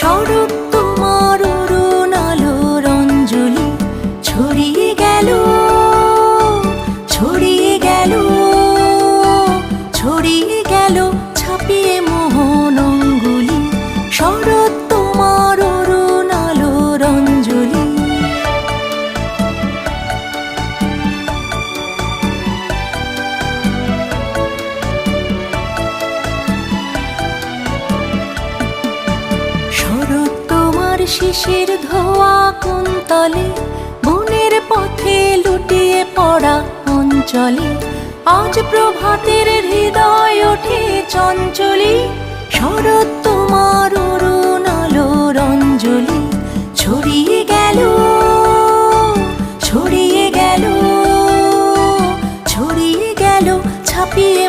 শরৎ তোমার অরুণ আলোর অঞ্জলি ছড়িয়ে গেল, ছড়িয়ে গেল, ছড়িয়ে গেল ছাপিয়ে মোহন অঙ্গুলি। শরৎ তোমার অরুণ আলোর অঞ্জলি। শরৎ তোমার শিশির ধোয়া কুন্তলে, বনের পথে লুটিয়ে পড়া অঞ্চলে। আজ প্রভাতের হৃদয় ওঠে চঞ্চলি। শরৎ তোমার অরুণ আলোর অঞ্জলি ছড়িয়ে গেল, ছড়িয়ে গেল, ছড়িয়ে গেল ছাপিয়ে